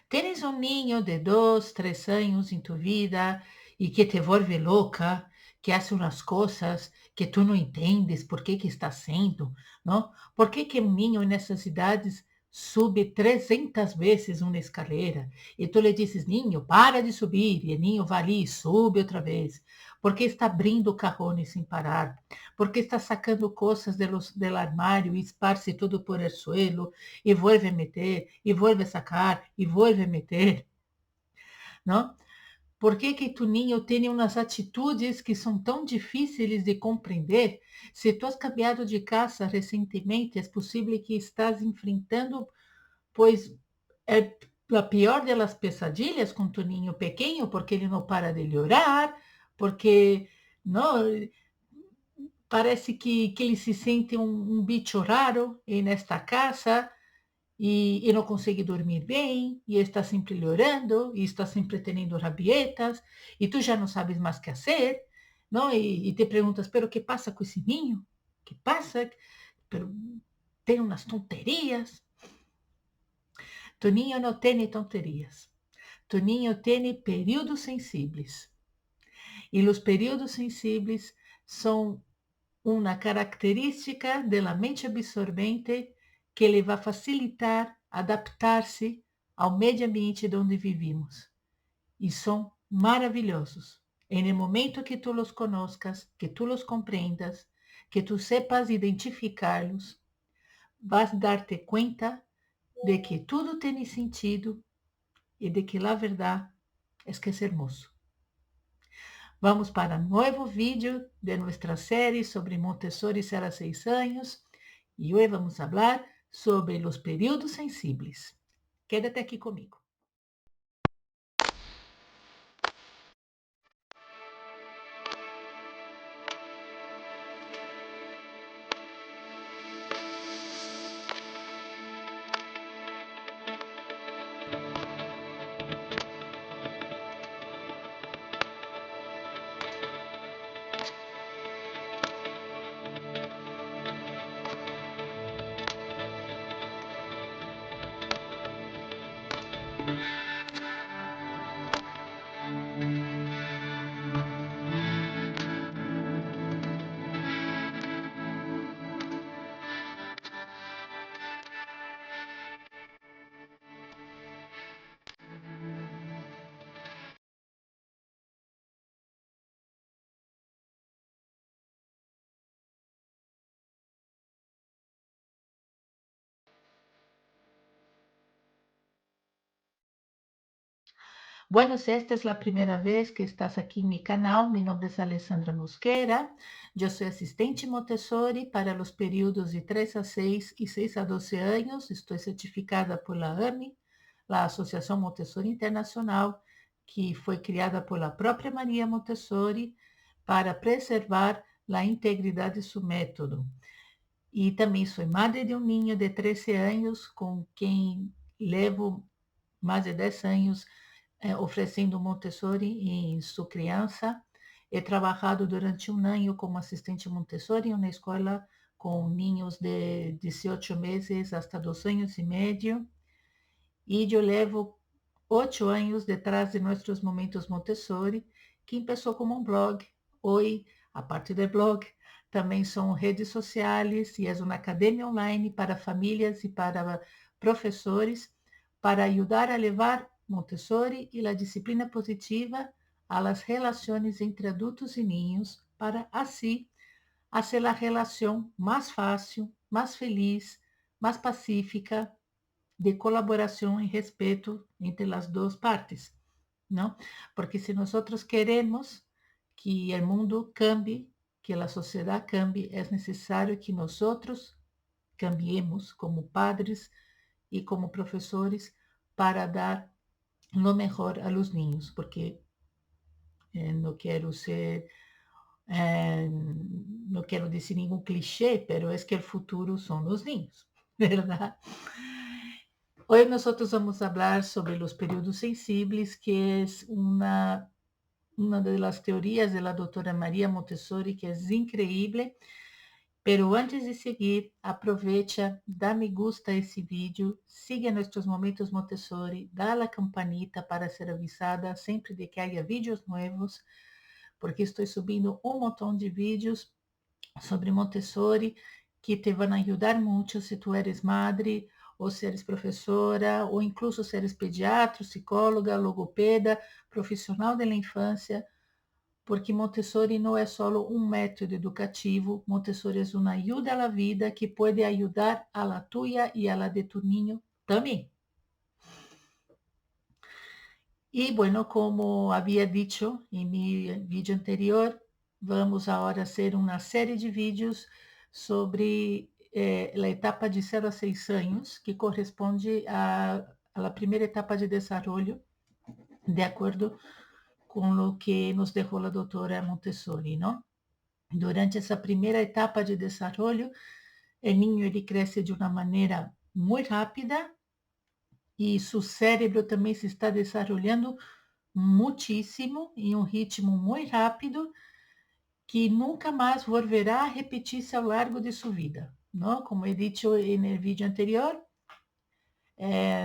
Tienes un niño de 2, 3 años en tu vida y que te vuelve loca, que hace unas cosas que tú no entiendes por qué que está haciendo, ¿no? ¿Por qué que un niño en esas idades sube 300 veces una escalera? E tu le dices, niño, para de subir. E o niño vai ali e sube outra vez. Porque está abrindo cajones sem parar. Porque está sacando coisas del armário e esparce tudo por el suelo. E vuelve a meter, e vuelve a sacar, e vuelve a meter. Não? Por que que tu niño tem umas atitudes que são tão difíceis de compreender? Se tu has cambiado de casa recentemente, é possível que estás enfrentando, pois, é a pior delas pesadilhas com tu niño pequeno, porque ele não para de llorar, porque não, parece que ele se sente um bicho raro nesta casa e não consegue dormir bem, e está sempre chorando, e está sempre tendo rabietas, e tu já não sabes mais o que fazer, não? E te perguntas, pero que passa com esse ninho? Que passa? Pero tem umas tonterias. Tu niño não tem tonterias. Tu niño tem períodos sensíveis. E os períodos sensíveis são uma característica da mente absorvente que lhe vai facilitar adaptar-se ao meio ambiente onde vivimos. E são maravilhosos. En el momento que tu los conozcas, que tu los comprendas, que tu sepas identificá-los, vas dar-te conta de que tudo tem sentido e de que a verdade é que é hermoso. Vamos para um novo vídeo de nossa série sobre Montessori 0 a 6 anos e hoje vamos falar sobre os períodos sensíveis. Quédate aqui comigo. Bueno, esta es la primera vez que estás aquí en mi canal. Mi nombre es Alessandra Mosquera. Yo soy asistente Montessori para los periodos de 3 a 6 y 6 a 12 años. Estoy certificada por la AMI, la Asociación Montessori Internacional, que foi criada por la própria Maria Montessori para preservar la integridade de su método. E também sou madre de um ninho de 13 anos, com quem levo mais de 10 anos oferecendo Montessori em sua criança. He trabalhado durante um ano como assistente Montessori em uma escola com ninhos de 18 meses até 2 anos e meio. E eu levo 8 anos detrás de nossos momentos Montessori, que começou como um blog. Hoje, a parte do blog, também são redes sociais e é uma academia online para famílias e para professores para ajudar a levar Montessori e a disciplina positiva às relações entre adultos e ninhos, para assim fazer a relação mais fácil, mais feliz, mais pacífica, de colaboração e respeito entre as duas partes, não? Porque se nós queremos que o mundo cambie, que a sociedade cambie, é necessário que nós cambiemos como padres e como professores para dar lo mejor a los niños, porque não quero ser, não quero dizer nenhum clichê, pero es que el futuro son los niños, ¿verdad? Hoy nosotros vamos a hablar sobre los periodos sensibles, que es una de las teorías de la doctora María Montessori, que es increíble, Pero antes de seguir, aprovecha, dá me gusta a esse vídeo, siga nossos momentos Montessori, dá a campanita para ser avisada sempre de que haya vídeos novos, porque estou subindo um montão de vídeos sobre Montessori que te vão ajudar muito se tu eres madre, ou se eres professora, ou incluso se eres pediatra, psicóloga, logopeda, profissional da infância, porque Montessori não é só um método educativo, Montessori é uma ajuda à vida que pode ajudar a la tuya e a la de tu niño também. E, bueno, como havia dicho em meu vídeo anterior, vamos agora fazer uma série de vídeos sobre a etapa de 0 a 6 anos, que corresponde à primeira etapa de desenvolvimento, de acordo com o que nos deixou a doutora Montessori, não? Durante essa primeira etapa de desenvolvimento, o niño ele cresce de uma maneira muito rápida e seu cérebro também se está desenvolvendo muitíssimo, em um ritmo muito rápido, que nunca mais volverá a repetir-se ao largo de sua vida. Não? Como he dicho no vídeo anterior,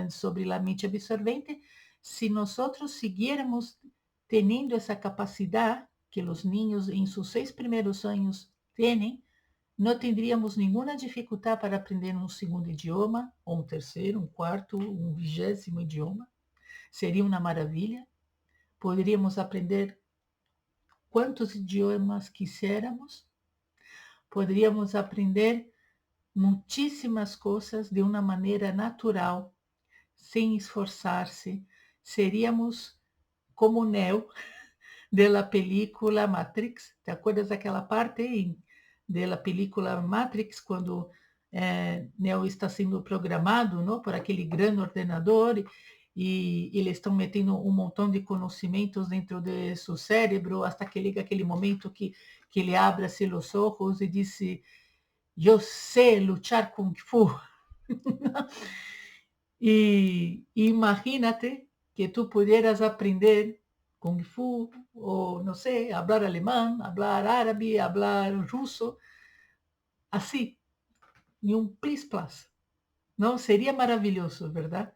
sobre a mente absorvente, se nós seguirmos tendo essa capacidade que os niños em seus 6 primeiros anos têm, não teríamos nenhuma dificuldade para aprender um segundo idioma, ou um terceiro, um quarto, um 20º idioma. Seria uma maravilha. Poderíamos aprender quantos idiomas quisermos. Poderíamos aprender muitíssimas coisas de uma maneira natural, sem esforçar-se. Seríamos como Neo de la película Matrix. ¿Te acuerdas daquela parte de la película Matrix, quando Neo está sendo programado, não, por aquele grande ordenador e eles estão metendo um montão de conhecimentos dentro de seu cérebro, até que liga aquele momento que ele abre assim os olhos e diz: eu sei lutar Kung Fu. E imagínate que tu pudieras aprender Kung Fu, ou não sei, falar alemão, falar árabe, falar russo, assim, em um plis-plas. Não seria maravilhoso, verdade?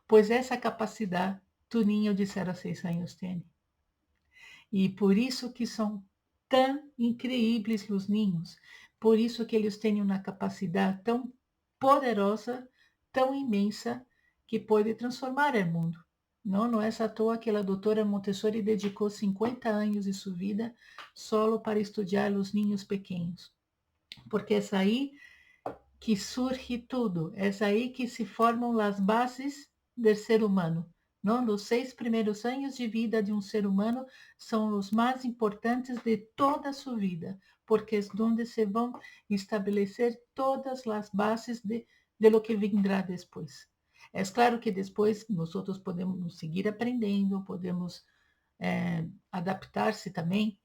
Pois essa capacidade tu niño de 0 a 6 anos tem. E por isso que são tão incríveis os ninhos, por isso que eles têm uma capacidade tão poderosa, tão imensa, que pode transformar o mundo. Não é à toa que a doutora Montessori dedicou 50 anos de sua vida solo para estudar os ninhos pequenos, porque é aí que surge tudo, é aí que se formam as bases do ser humano. Não? Os 6 primeiros anos de vida de um ser humano são os mais importantes de toda a sua vida, porque é onde se vão estabelecer todas as bases de lo que vendrá depois. É claro que depois nós outros podemos seguir aprendendo, podemos adaptar-se também,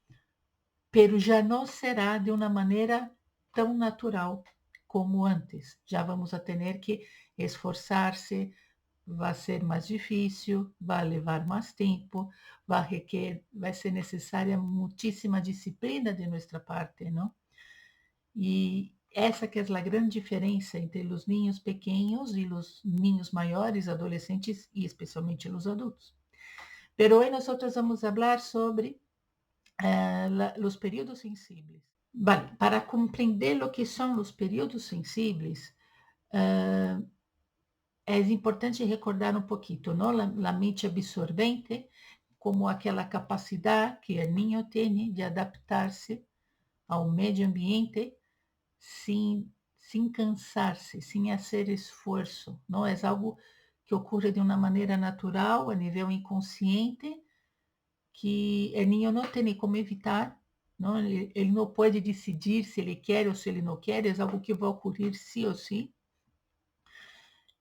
pero já não será de uma maneira tão natural como antes. Já vamos a ter que esforçar-se, vai ser mais difícil, vai levar mais tempo, vai ser necessária muitíssima disciplina de nossa parte, não? E essa que é a grande diferença entre os ninhos pequenos e os ninhos maiores, adolescentes e especialmente os adultos. Pero hoje nós vamos falar sobre os períodos sensíveis. Vale, para compreender o que são os períodos sensíveis, é importante recordar um pouquinho, não? A mente absorvente, como aquela capacidade que o niño tem de adaptar-se ao meio ambiente sem cansar-se, sem fazer esforço, não? É algo que ocorre de uma maneira natural, a nível inconsciente, que o niño não tem como evitar, não? Ele não pode decidir se ele quer ou se ele não quer, é algo que vai ocorrer sim ou sim.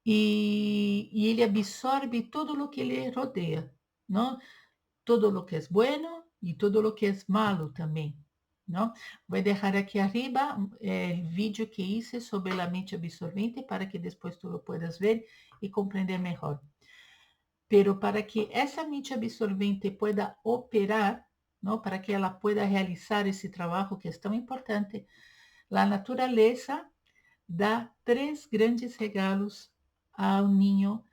E ele absorve todo o que ele rodeia, não? Todo o que é bueno e todo o que é malo também, não? Vou deixar aqui arriba o vídeo que hice sobre a mente absorvente para que depois tu lo puedas ver e compreender melhor. Pero para que essa mente absorvente pueda operar, não? Para que ela pueda realizar esse trabalho que é tão importante, a natureza dá 3 grandes regalos ao ninho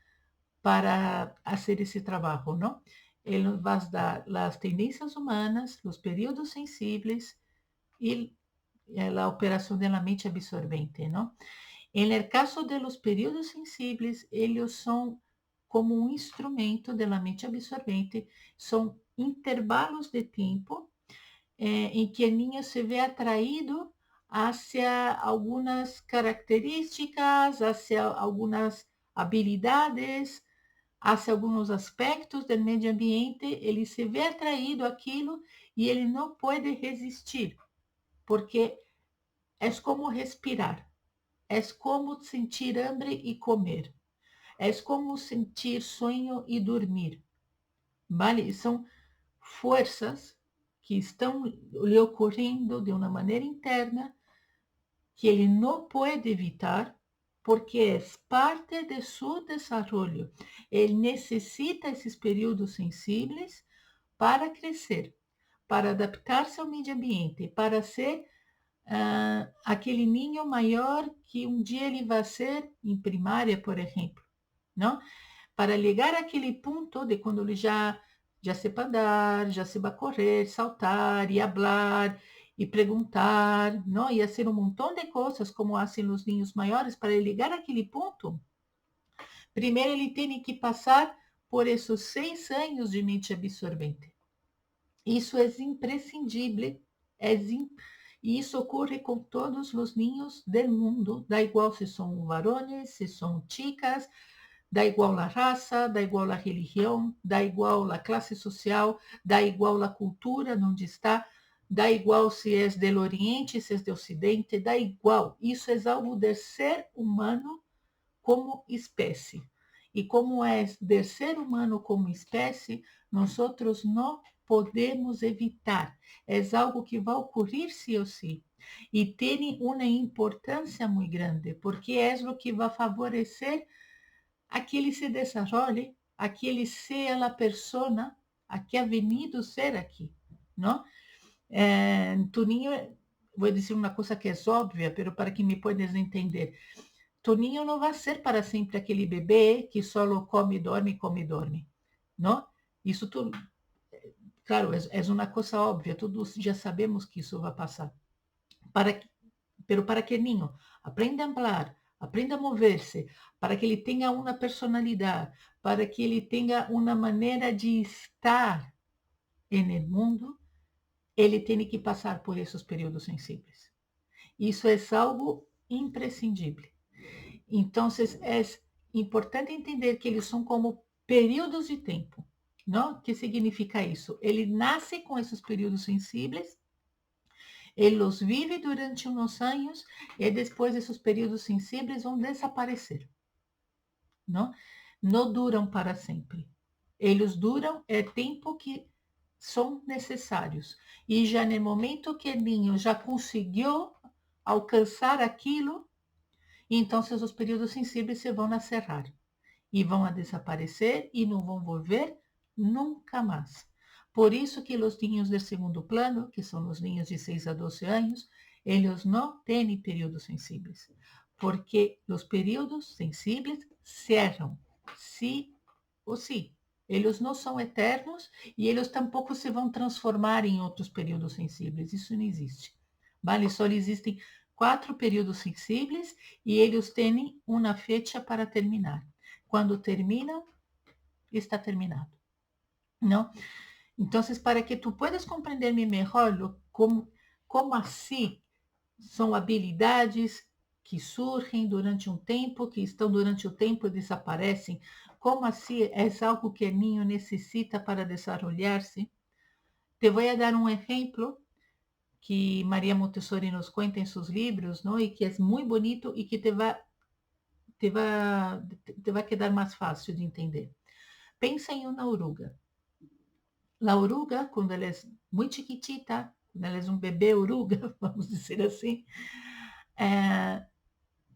para fazer esse trabalho, não? Ele vai dar as tendências humanas, os períodos sensíveis e a operação da mente absorvente, não? En el caso de los períodos sensibles, ellos son como um instrumento da mente absorvente, são intervalos de tempo em que o niño se vê atraído hacia algumas características, hacia algumas habilidades, hacia alguns aspectos do meio ambiente, ele se vê atraído àquilo e ele não pode resistir, porque é como respirar, é como sentir hambre e comer, é como sentir sonho e dormir, vale? São forças que estão lhe ocorrendo de uma maneira interna que ele não pode evitar porque é parte de seu desenvolvimento. Ele necessita esses períodos sensíveis para crescer, para adaptar-se ao meio ambiente, para ser aquele ninho maior que um dia ele vai ser em primária, por exemplo, não? Para chegar àquele ponto de quando ele já sepa andar, já saiba correr, saltar e falar e perguntar, não? E fazer um montão de coisas como fazem os ninhos maiores. Para chegar àquele ponto, primeiro ele tem que passar por esses 6 anos de mente absorvente. Isso é imprescindível, e isso ocorre com todos os ninhos do mundo, da igual se são varones, se são chicas, da igual a raça, da igual a religião, da igual a classe social, da igual a cultura onde está, da igual se é do Oriente, se é do Ocidente, da igual. Isso é algo do ser humano como espécie. E como é do ser humano como espécie, nós não podemos evitar. É algo que vai ocorrer sim ou sim. E tem uma importância muito grande, porque é o que vai favorecer a que ele se desenvolve, a que ele seja a persona a que ha venido ser aqui, não? Tu niño, vou dizer uma coisa que é óbvia, mas para que me puedas entender. Tu niño não vai ser para sempre aquele bebê que só come e dorme, não? Isso tudo, claro, é uma coisa óbvia, todos já sabemos que isso vai passar. Pero para que o niño aprenda a falar, aprenda a mover-se, para que ele tenha uma personalidade, para que ele tenha uma maneira de estar no mundo, ele tem que passar por esses períodos sensíveis. Isso é algo imprescindível. Então, é importante entender que eles são como períodos de tempo, não? O que significa isso? Ele nasce com esses períodos sensíveis, ele os vive durante uns anos e depois esses períodos sensíveis vão desaparecer, não? Não duram para sempre. Eles duram tempo que são necessários. E já no momento que o ninho já conseguiu alcançar aquilo, então os períodos sensíveis se vão encerrar e vão a desaparecer e não vão volver nunca mais. Por isso que os ninhos de segundo plano, que são os ninhos de 6 a 12 anos, eles não têm períodos sensíveis, porque os períodos sensíveis cerram, sim ou sim. Eles não são eternos e eles tampouco se vão transformar em outros períodos sensíveis. Isso não existe. Vale? Só existem 4 períodos sensíveis e eles têm uma fecha para terminar. Quando terminam, está terminado. Não? Então, para que tu puedas compreender-me melhor como assim são habilidades que surgem durante um tempo, que estão durante o tempo e desaparecem, como assim é algo que o niño necessita para desenvolver-se. Te vou dar um exemplo que Maria Montessori nos conta em seus livros, não? E que é muito bonito e que te vai quedar mais fácil de entender. Pensa em uma oruga. A oruga, quando ela é muito chiquitita, quando ela é um bebê oruga, vamos dizer assim,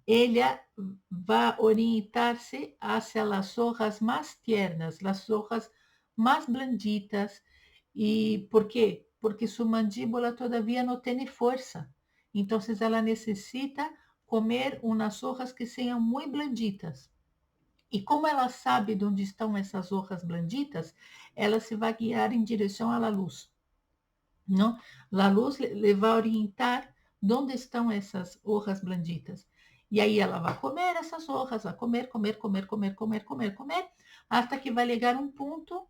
ela vai orientar-se hacia as hojas mais tiernas, as hojas mais blanditas. E por quê? Porque sua mandíbula todavia não tem força. Então, ela necessita comer umas hojas que sejam muito blanditas. E como ela sabe de onde estão essas hojas blanditas, ela se vai guiar em direção à luz, não? A luz lhe vai orientar onde estão essas hojas blanditas. E aí ela vai comer essas hojas, vai comer, comer, comer, comer, comer, comer, comer, até que vai chegar um ponto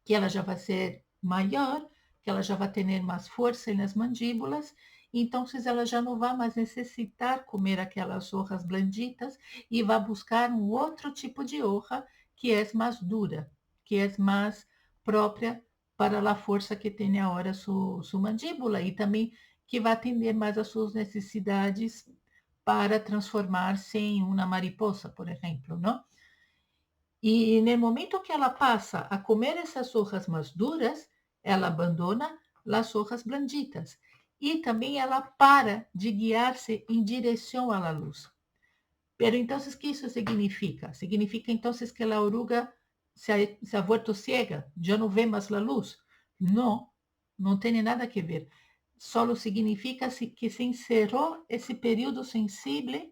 que ela já vai ser maior, que ela já vai ter mais força nas mandíbulas, então ela já não vai mais necessitar comer aquelas hojas blanditas e vai buscar um outro tipo de hoja que é mais dura, que é mais própria para a força que tem agora sua mandíbula e também que vai atender mais às suas necessidades para transformar-se em uma mariposa, por exemplo, não? E no momento que ela passa a comer essas hojas mais duras, ela abandona as hojas blanditas. E também ela para de guiar-se em direção à luz. Pero então, o que isso significa? Significa então que a oruga se ha vuelto ciega, já não vê mais a luz? Não, não tem nada a ver. Só significa que se encerrou esse período sensível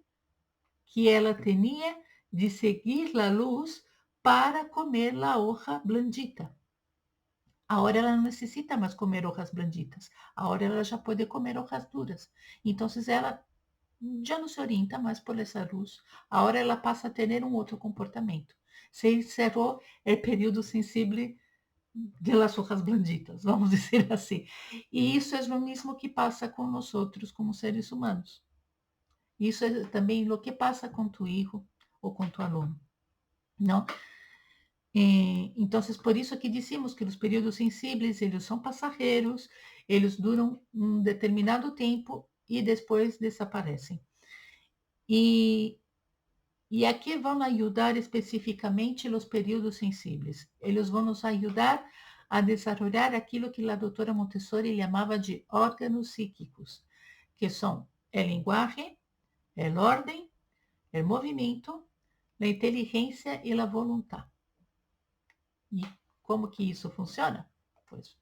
que ela tinha de seguir a luz para comer a hoja blandita. Agora ela não necessita mais comer hojas blanditas. Agora ela já pode comer hojas duras. Então, ela já não se orienta mais por essa luz. Agora ela passa a ter um outro comportamento. Se encerrou o período sensível de las hojas blanditas, vamos dizer assim. E isso é o mesmo que passa com nós outros como seres humanos. Isso é também o que passa com tu hijo ou com tu aluno, não? Então, por isso que dizemos que os períodos sensíveis, eles são passageiros, eles duram um determinado tempo e depois desaparecem. E aqui vão ajudar especificamente os períodos sensíveis. Eles vão nos ajudar a desenvolver aquilo que a doutora Montessori chamava de órgãos psíquicos, que são a linguagem, a ordem, o movimento, a inteligência e a vontade. E como que isso funciona? Pois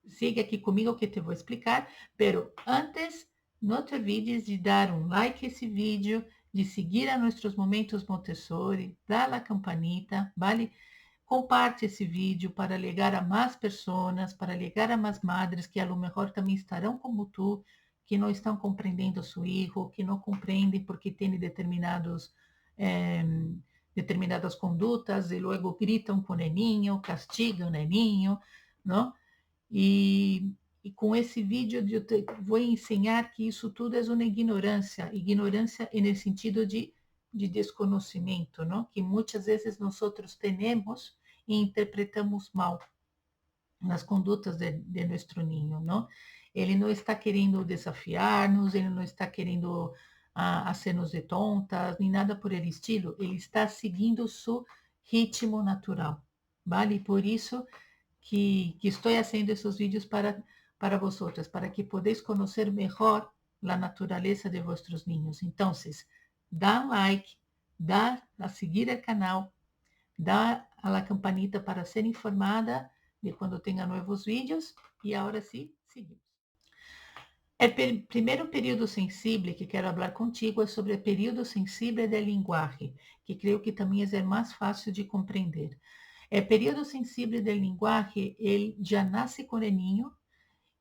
siga aqui comigo que te vou explicar, pero antes, não te olvides de dar um like a esse vídeo, de seguir a nossos momentos Montessori, dar a campanita, vale? Comparte esse vídeo para chegar a mais pessoas, para chegar a mais madres que a lo mejor também estarão como tu, que não estão compreendendo seu filho, que não compreendem porque tem determinadas condutas e logo gritam com o neninho, castigam o neninho, não? E com esse vídeo eu vou ensinar que isso tudo é uma ignorância no sentido de desconhecimento, não? Que muitas vezes nós temos e interpretamos mal nas condutas de nosso ninho, não? Ele não está querendo desafiar-nos, ele não está querendo hacer-nos de tontas, nem nada por el estilo, ele está seguindo seu ritmo natural, vale? Por isso que estou fazendo esses vídeos para vosotras, para que podáis conhecer melhor a natureza de vossos ninhos. Então, dá um like, dá a seguir o canal, dá a la campanita para ser informada de quando tenha novos vídeos. E agora sim, seguimos. O primeiro período sensível que quero falar contigo é sobre o período sensível da linguagem, que creio que também é mais fácil de compreender. O período sensível da linguagem, ele já nasce com o ninho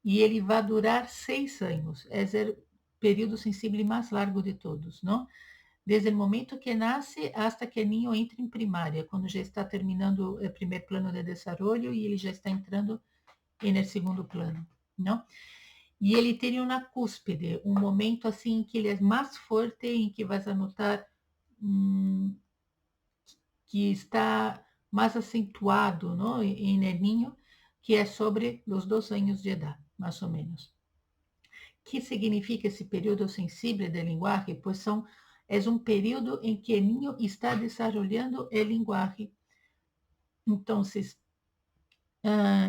e ele vai durar 6 anos. É o período sensível mais largo de todos, não? Desde o momento que nasce até que o ninho entra em primária, quando já está terminando o primeiro plano de desenvolvimento e ele já está entrando no segundo plano, não? E ele tem uma cúspide, um momento assim em que ele é mais forte, em que vas a notar que está mais acentuado, não? Em ninho, que é sobre os 2 anos de idade, mais ou menos. Que significa esse período sensível da linguagem? Pois é um período em que o ninho está desenvolvendo a linguagem. Então,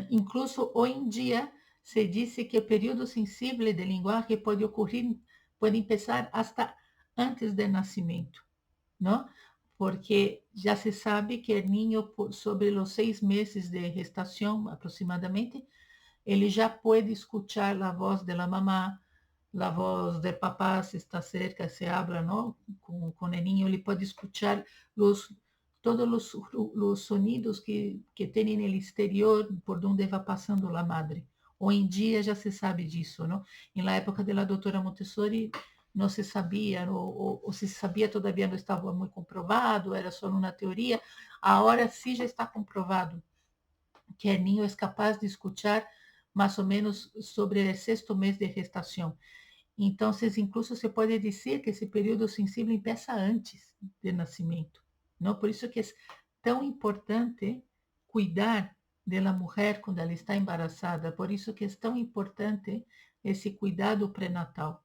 incluso hoje em dia, se diz que o período sensível de linguagem pode ocorrer, pode começar hasta antes do nascimento, não? Porque já se sabe que o ninho, sobre os 6 meses de gestação, aproximadamente, ele já pode escutar a voz da mamá, a voz do papá se está cerca, se habla, ¿no? Com o niño, ele pode escuchar todos os sonidos que tem no exterior por onde vai passando a madre. Hoje em dia já se sabe disso, não? Na época da doutora Montessori não se sabia, ou se sabia todavia não estava muito comprovado, era só uma teoria. Agora sim já está comprovado que o niño é capaz de escuchar mais ou menos sobre o sexto mês de gestação. Então, incluso se pode dizer que esse período sensível começa antes do nascimento, não? Por isso que é tão importante cuidar da mulher quando ela está embaraçada, por isso que é tão importante esse cuidado pré-natal,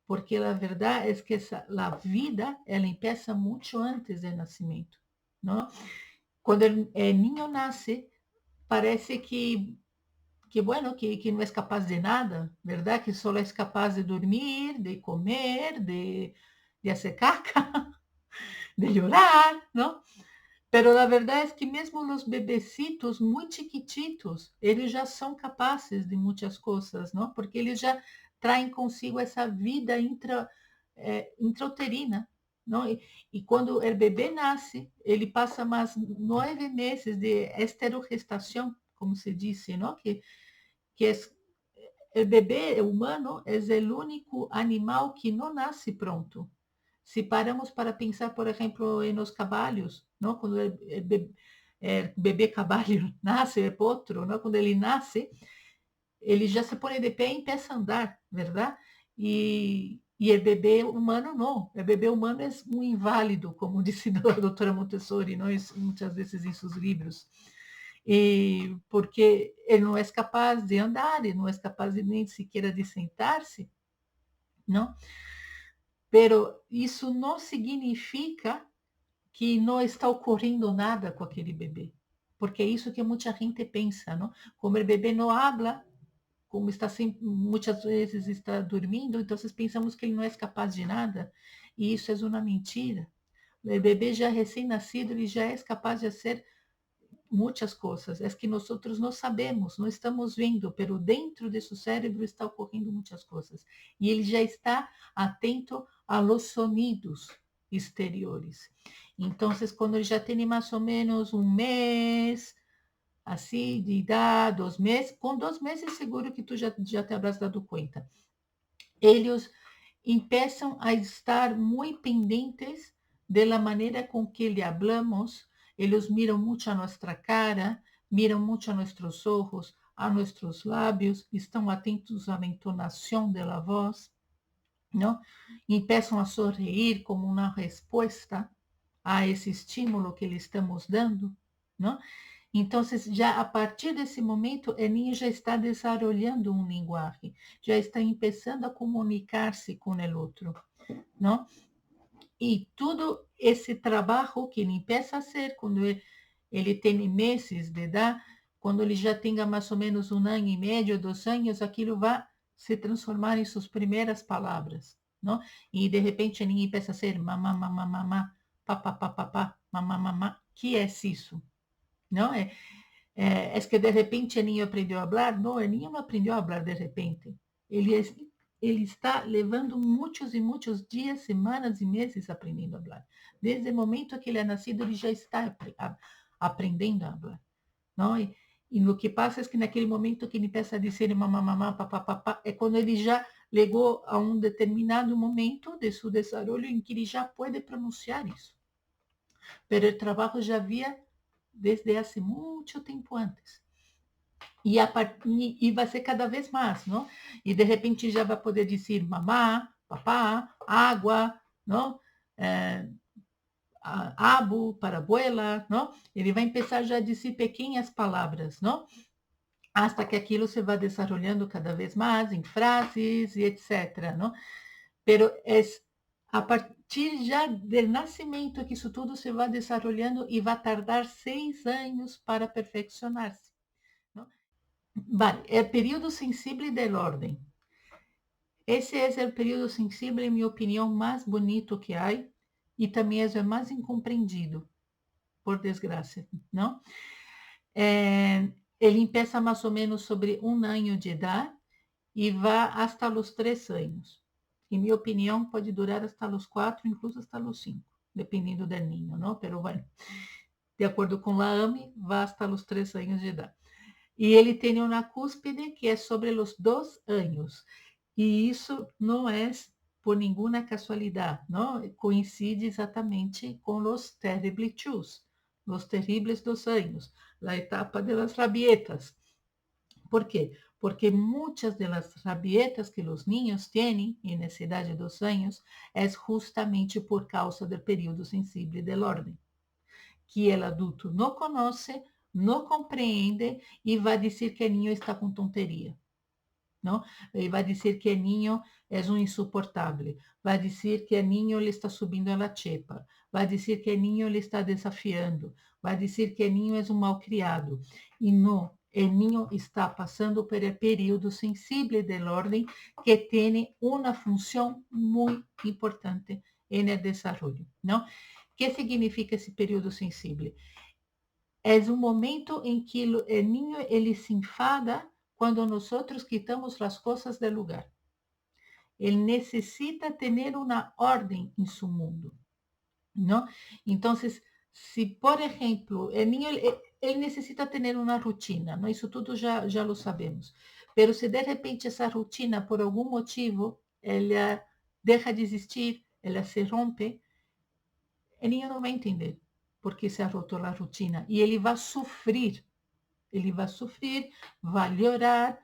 porque a verdade é que a vida, ela começa muito antes do nascimento, não? Quando o niño nasce, parece que bueno, que não é capaz de nada, verdade? Que só é capaz de dormir, de comer, de fazer caca, de chorar, não? Pero a verdade é que mesmo os bebecitos muito chiquititos, eles já são capazes de muitas coisas, não? Porque eles já traem consigo essa vida intrauterina, não? E quando o bebê nasce, ele passa mais 9 meses de esterogestação, como se disse, não? Que o bebê humano é o único animal que não nasce pronto. Se paramos para pensar, por exemplo, nos caballos, não? Quando o bebê caballo nasce, é potro, não? Quando ele nasce, ele já se põe de pé e começa a andar, verdade? E o bebê humano não. O bebê humano é um inválido, como disse a doutora Montessori, não? Muitas vezes em seus livros. E porque ele não é capaz de andar, ele não é capaz de, nem sequer de sentar-se, não? Pero isso não significa que não está ocorrendo nada com aquele bebê, porque é isso que muita gente pensa, não? Como o bebê não habla, como está sempre, muitas vezes está dormindo, então pensamos que ele não é capaz de nada, e isso é uma mentira. O bebê já recém-nascido, ele já é capaz de ser muitas coisas, é que nós não sabemos, não estamos vendo, pero dentro de seu cérebro está ocorrendo muitas coisas. E ele já está atento a los sonidos exteriores. Então, quando ele já tem mais ou menos um mês, assim, de idade, 2 meses, com 2 meses seguro que tu já te habrás dado conta. Eles começam a estar muito pendentes da maneira com que lhe hablamos. Eles miram muito a nossa cara, miram muito a nossos olhos, a nossos lábios, estão atentos à entonação da voz, não? E começam a sorrir como uma resposta a esse estímulo que lhe estamos dando, não? Então, já a partir desse momento, o niño já está desenvolvendo um linguagem, já está começando a comunicar-se com o outro, não? E todo esse trabalho que ele começa a fazer quando ele tem meses de idade, quando ele já tenha mais ou menos 1 ano e meio, 2 anos, aquilo vai se transformar em suas primeiras palavras, não? E de repente o niño começa a ser mamá, mamá, mamá, papá, papá, papá, mamá, mamá. Que é isso? Não é? É que de repente o niño aprendeu a falar? Não, o niño não aprendeu a falar de repente. Ele está levando muitos e muitos dias, semanas e meses aprendendo a falar. Desde o momento que ele é nascido, ele já está aprendendo a falar. Não? E o que passa é que naquele momento que ele começa a dizer mamá, mamá, papá, papá, é quando ele já chegou a um determinado momento de seu desenvolvimento em que ele já pode pronunciar isso. Mas o trabalho já havia desde há muito tempo antes. E vai ser cada vez mais, não? E de repente já vai poder dizer mamá, papá, água, não? Abo para abuela, não? Ele vai começar já a dizer pequenas palavras, não? Hasta que aquilo se vai desenvolvendo cada vez mais em frases e etc, não? Pero é a partir já do nascimento que isso tudo se vai desenvolvendo e vai tardar 6 anos para perfeccionar-se. Vale, é período sensível del ordem. Esse é o período sensível, em minha opinião, mais bonito que há e também é o mais incompreendido, por desgraça, não? Ele começa mais ou menos sobre 1 ano de idade e va hasta los 3 anos. Em minha opinião, pode durar hasta los 4, incluso hasta los 5, dependendo do ninho, não? Pero bueno, de acordo com la AME, va hasta los 3 anos de idade. E ele tem uma cúspide que é sobre os 2 anos. E isso não é por nenhuma casualidade, não? Coincide exatamente com os terrible twos, os terríveis 2 anos, a etapa de las rabietas. ¿Por quê? Porque muitas de las rabietas que os niños têm nessa idade de 2 anos é justamente por causa do período sensível del orden, que o adulto não conhece, não compreende e vai dizer que o niño está com tonteria. Não? E vai dizer que o niño é um insuportável, vai dizer que o niño lhe está subindo a la chepa, vai dizer que o niño lhe está desafiando, vai dizer que o niño é um malcriado. E não, o niño está passando por um período sensível del orden que tem uma função muito importante no desenvolvimento. Não? O que significa esse período sensível? É um momento em que o niño ele se enfada quando nós quitamos as coisas do lugar. Ele necessita ter uma ordem em seu mundo, não? Então, se por exemplo, o niño ele necessita ter uma rotina, não? Isso tudo já lo sabemos. Pero se de repente essa rotina, por algum motivo, ela deixa de existir, ela se rompe, o niño não vai entender porque se ha roto a rotina e ele vai sofrer. Ele vai sofrer, vai llorar,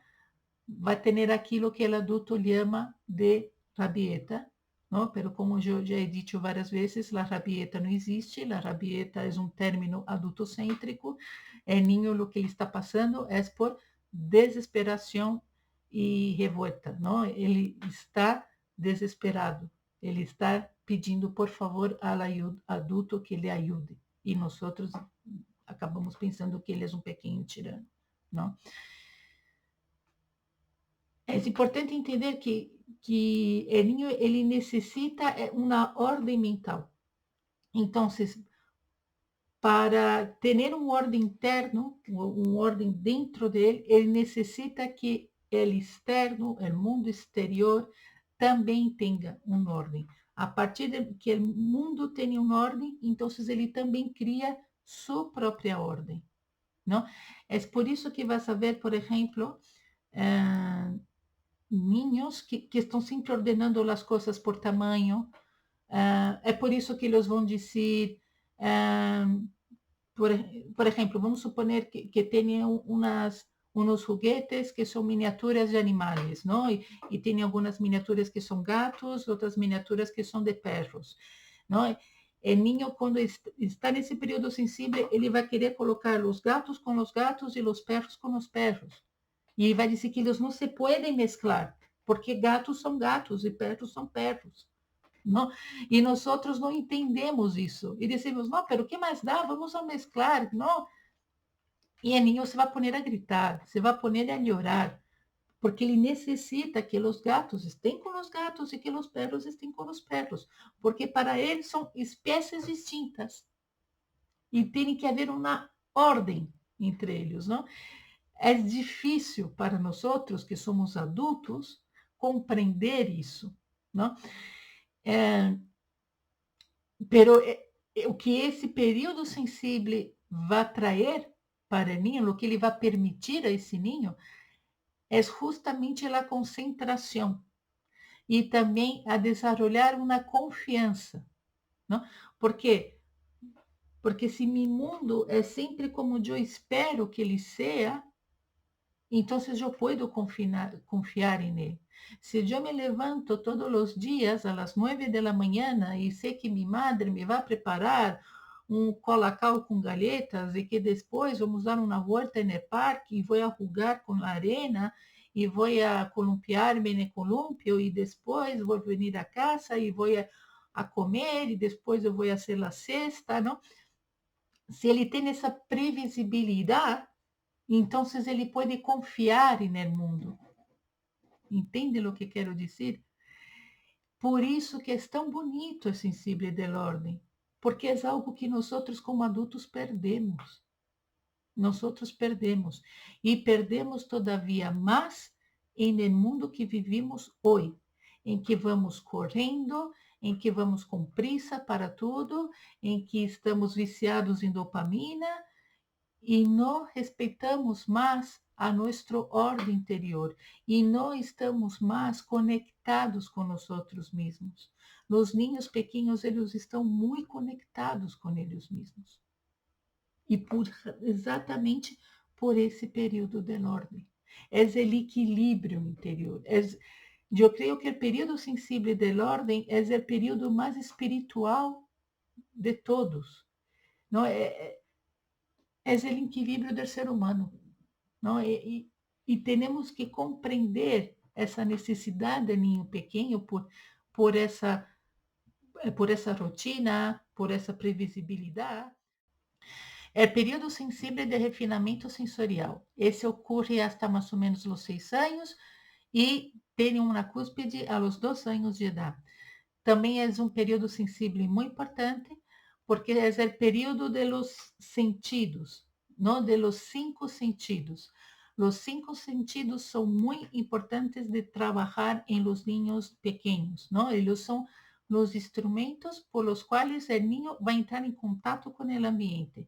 vai ter aquilo que o adulto chama de rabieta, não? Pero como eu já he dito várias vezes, a rabieta não existe, a rabieta é um término adultocêntrico, é niño o que ele está passando é por desesperação e revolta, não? Ele está desesperado, ele está pedindo, por favor, ao adulto que lhe ajude, e nós acabamos pensando que ele é um pequeno tirano, não? É importante entender que o niño ele necessita uma ordem mental. Então, para ter um ordem interno, ordem dentro dele, ele necessita que o externo, o mundo exterior, também tenha uma ordem. A partir de que o mundo tenha uma ordem, então ele também cria sua própria ordem, não? É por isso que vas a ver, por exemplo, niños que estão sempre ordenando as coisas por tamanho. É por isso que eles vão dizer, por exemplo, vamos suponer que tenham uns juguetes que são miniaturas de animais, não? E tem algumas miniaturas que são gatos, outras miniaturas que são de perros, não? O niño, quando está nesse período sensível, ele vai querer colocar os gatos com os gatos e os perros com os perros. E ele vai dizer que eles não se podem mesclar, porque gatos são gatos e perros são perros. Não? E nós outros não entendemos isso. E dizemos, não, pero o que mais dá? Vamos a mesclar, não? E o niño se vai poner a gritar, se vai poner a chorar, porque ele necessita que os gatos estejam com os gatos e que os perros estejam com os perros, porque para ele são espécies distintas. E tem que haver uma ordem entre eles, não? É difícil para nós outros, que somos adultos, compreender isso, não? Pero o que esse período sensível vai trazer para o niño, o que ele vai permitir a esse niño, é justamente a concentração e também a desenvolver uma confiança, não? Por quê? Porque se meu mundo é sempre como eu espero que ele seja, então eu posso confiar em ele. Se eu me levanto todos os dias às 9 da manhã e sei que minha madre me vai preparar um colacau com galletas e que depois vamos dar uma volta no parque e vou jogar com a arena e vou a columpiar-me no columpio e depois vou vir a casa e vou a comer e depois eu vou fazer a cesta, não? Se ele tem essa previsibilidade, então ele pode confiar no mundo. Entende o que quero dizer? Por isso que é tão bonito, é sensível del orden, porque é algo que nós como adultos perdemos. Nós perdemos. E perdemos todavia mais no mundo que vivimos hoje, em que vamos correndo, em que vamos com pressa para tudo, em que estamos viciados em dopamina e não respeitamos mais a nosso ordem interior e não estamos mais conectados com nós outros mesmos. Os ninhos pequenos, eles estão muito conectados com eles mesmos. E exatamente por esse período de ordem. É o equilíbrio interior. Eu creio que o período sensível de ordem é o período mais espiritual de todos. Não é o equilíbrio do ser humano. Não? E temos que compreender essa necessidade do ninho pequeno por essa por essa rotina, por essa previsibilidade. É período sensível de refinamento sensorial. Esse ocorre hasta mais ou menos os 6 anos e tem uma cúspide aos 2 anos de idade. Também é um período sensível muito importante porque é o período de los sentidos, não de los 5 sentidos. Os 5 sentidos são muito importantes de trabalhar em los niños pequenos, não? Eles são os instrumentos por los quais o niño vai entrar em contato com o ambiente.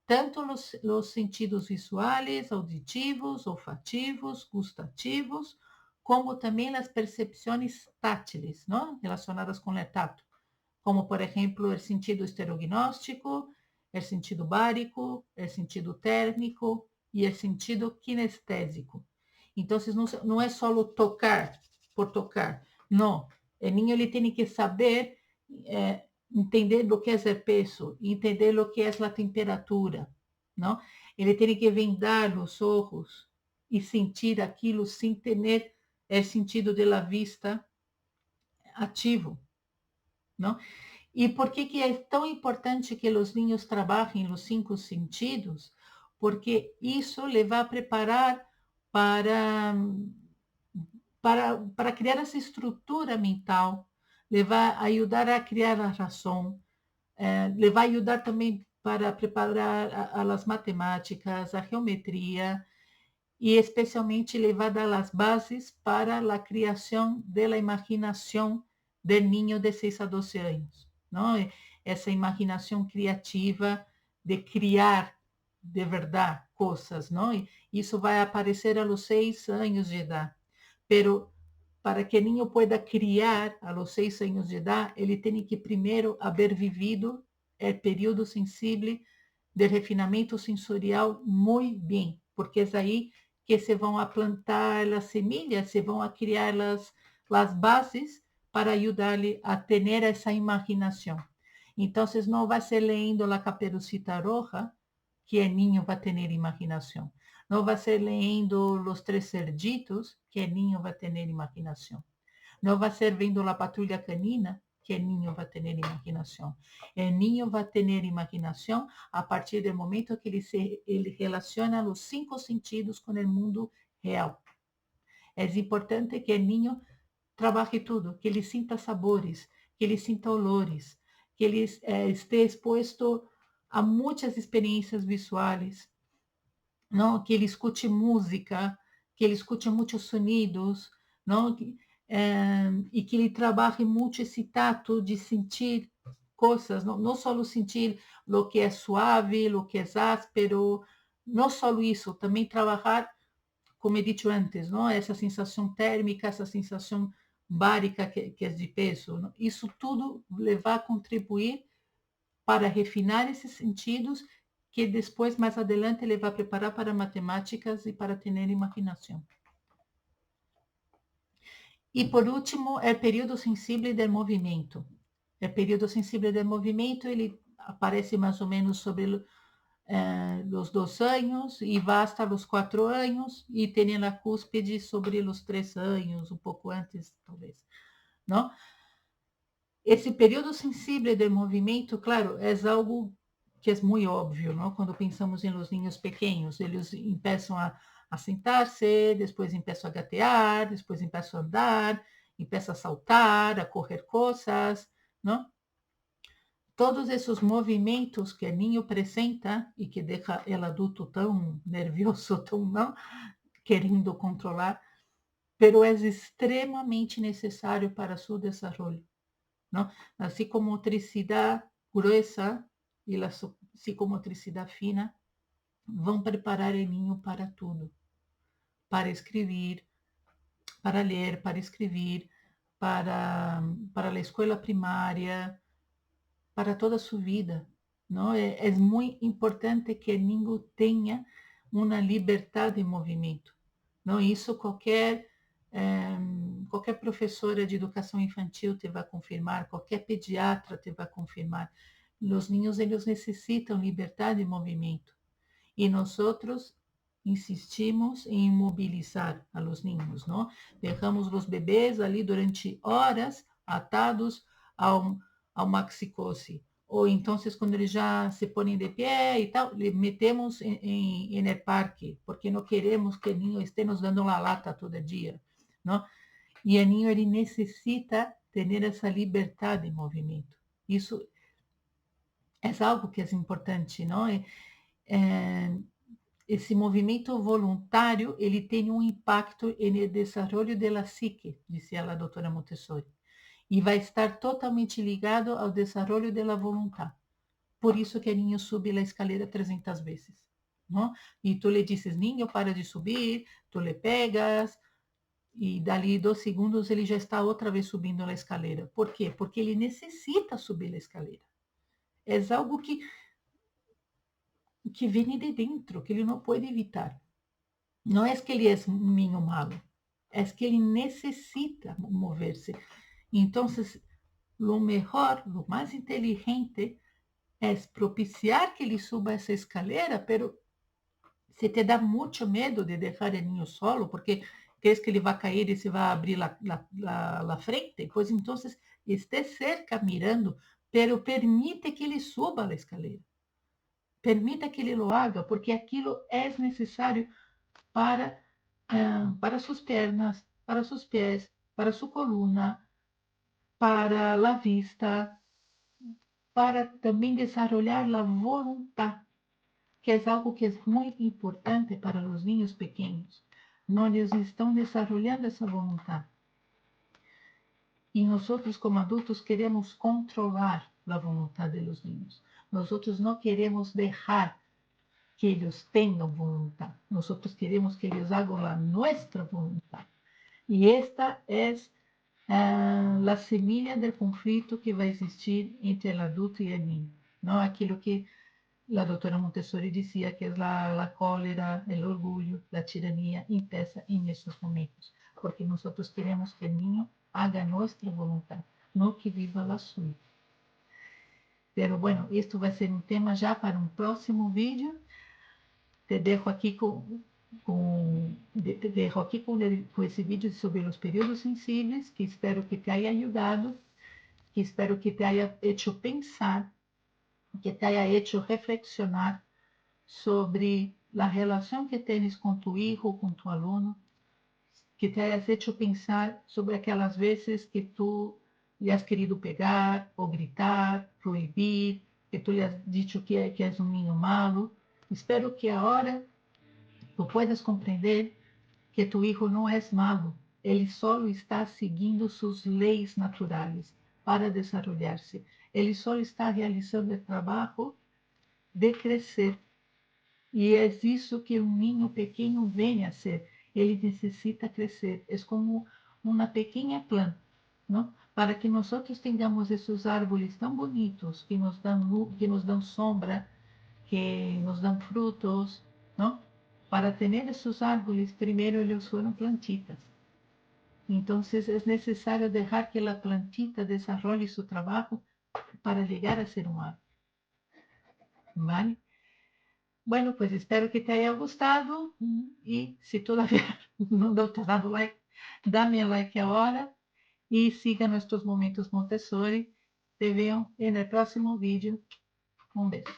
Tanto los sentidos visuales, auditivos, olfativos, gustativos, como também as percepções tátiles, ¿no? Relacionadas com o tato, como, por exemplo, o sentido esterognóstico, o sentido bárico, o sentido térmico e o sentido kinestésico. Então, não é só tocar por tocar, não. O niño ele tem que saber entender o que é o peso, entender o que é a temperatura, não? Ele tem que vendar os olhos e sentir aquilo sem ter o sentido da vista ativo, não? E por que é tão importante que os niños trabalhem os 5 sentidos? Porque isso le vai preparar para criar essa estrutura mental, le vai ajudar a criar a razão, le vai ajudar também para preparar as matemáticas, a geometria, e especialmente le vai dar as bases para a criação da imaginação do niño de 6 a 12 anos. Não? Essa imaginação criativa de criar de verdade coisas. Não? E isso vai aparecer aos 6 anos de idade. Pero para que o niño pueda criar a los 6 anos de idade, ele tem que primeiro haver vivido o período sensível de refinamento sensorial muito bem, porque é aí que se vão a plantar as semillas, se vão a criar as bases para ajudar-lhe a ter essa imaginação. Então, não vai ser lendo a Caperucita Roja que o niño vai ter imaginação. Não vai ser lendo Os Três Cerditos que o niño vai ter imaginação. Não vai ser vendo a Patrulha Canina que o niño vai ter imaginação. O niño vai ter imaginação a partir do momento que ele relaciona os 5 sentidos com o mundo real. É importante que o niño trabalhe tudo, que ele sinta sabores, que ele sinta olores, que ele esteja exposto a muitas experiências visuais, não? Que ele escute música, que ele escute muitos sonidos, não? E que ele trabalhe muito esse tato de sentir coisas, não só sentir o que é suave, o que é áspero, não só isso, também trabalhar, como he dicho antes, não? Essa sensação térmica, essa sensação bárica que é de peso, não? Isso tudo vai a contribuir para refinar esses sentidos que depois, mais adelante, ele vai preparar para matemáticas e para ter imaginação. E, por último, é o período sensível do movimento. O período sensível do movimento, ele aparece mais ou menos sobre os 2 anos e vai hasta os 4 anos e tem a cúspide sobre os 3 anos, um pouco antes, talvez. Não? Esse período sensível do movimento, claro, é algo que é muito óbvio, não? Quando pensamos em los niños pequenos, eles começam a sentar-se, depois começam a gatear, depois começam a andar, começam a saltar, a correr coisas, não? Todos esses movimentos que o niño apresenta e que deixa o adulto tão nervioso, tão não querendo controlar, pero es extremamente necesario para su desarrollo, ¿no? La psicomotricidad gruesa y la psicomotricidad fina vão preparar o niño para tudo, para escrever, para ler, para escrever, para a escola primária, para toda a sua vida, não? É muito importante que o niño tenha uma liberdade de movimento, não? Isso qualquer professora de educação infantil te vai confirmar, qualquer pediatra te vai confirmar. Os niños eles necessitam liberdade de movimento. E nós outros insistimos em imobilizar a los niños, não? Deixamos os bebês ali durante horas atados ao maxicose. Ou então, quando eles já se põem de pé e tal, le metemos em el parque, porque não queremos que o niño esteja nos dando uma lata todo dia, não? E o niño ele necessita ter essa liberdade de movimento. Isso é algo que é importante, não? Esse movimento voluntário ele tem um impacto no desenvolvimento da psique, dizia a doutora Montessori, e vai estar totalmente ligado ao desenvolvimento da vontade. Por isso que o niño sube a escalera 300 vezes, não? E tu lhe dizes, niño, para de subir, tu lhe pegas, e dali 2 segundos ele já está outra vez subindo a escalera. Por quê? Porque ele necessita subir a escalera. É algo que vem de dentro, que ele não pode evitar. Não é que ele é um niño malo, é que ele necessita mover-se. Então, o melhor, o mais inteligente é propiciar que ele suba essa escalera, pero se te dá muito medo de deixar o niño solo, porque crees que ele vai cair e se vai abrir a frente, pois então esté cerca mirando, pero permite que ele suba a escalera. Permita que ele lo haga, porque aquilo é necessário para suas pernas, para seus pés, para sua coluna, para a vista, para também desenvolver a voluntade, que é algo que é muito importante para os niños pequenos. Não eles estão desenvolvendo essa vontade. E nós, como adultos, queremos controlar a vontade dos niños. Nós não queremos deixar que eles tenham vontade. Nós queremos que eles hagam a nossa vontade. E esta é a semilla del conflito que vai existir entre o adulto e o niño. Não aquilo que a doutora Montessori dizia que é a cólera, o orgulho, a tirania empieza nesses momentos, porque nós queremos que o niño haga nossa vontade, não que viva a sua. Pero bueno, isto vai ser um tema já para um próximo vídeo. Te dejo aqui com esse vídeo sobre os períodos sensíveis, que espero que te haya ajudado, que espero que te haya hecho pensar, que te haya hecho reflexionar sobre a relação que tens com tu hijo, com tu aluno, que te hayas hecho pensar sobre aquelas vezes que tu lhe has querido pegar, ou gritar, proibir, que tu lhe has dicho que és um niño malo. Espero que agora tu puedas compreender que tu hijo não é malo, ele só está seguindo suas leis naturais para desenvolver-se. Ele só está realizando o trabalho de crescer. E é isso que um niño pequeno vem a ser. Ele necessita crescer. É como uma pequena planta, não? Para que nós tenhamos esses árvores tão bonitos que nos dão luz, que nos dão sombra, que nos dão frutos, não? Para ter esses árvores, primeiro eles foram plantitas. Então, é necessário deixar que a plantita desenvolva seu trabalho para chegar a ser um árvore. ¿Vale? Bueno, pues espero que te haya gustado y si todavía no te has dado like, dame like ahora y siga nuestros momentos Montessori. Te veo en el próximo vídeo. Un beso.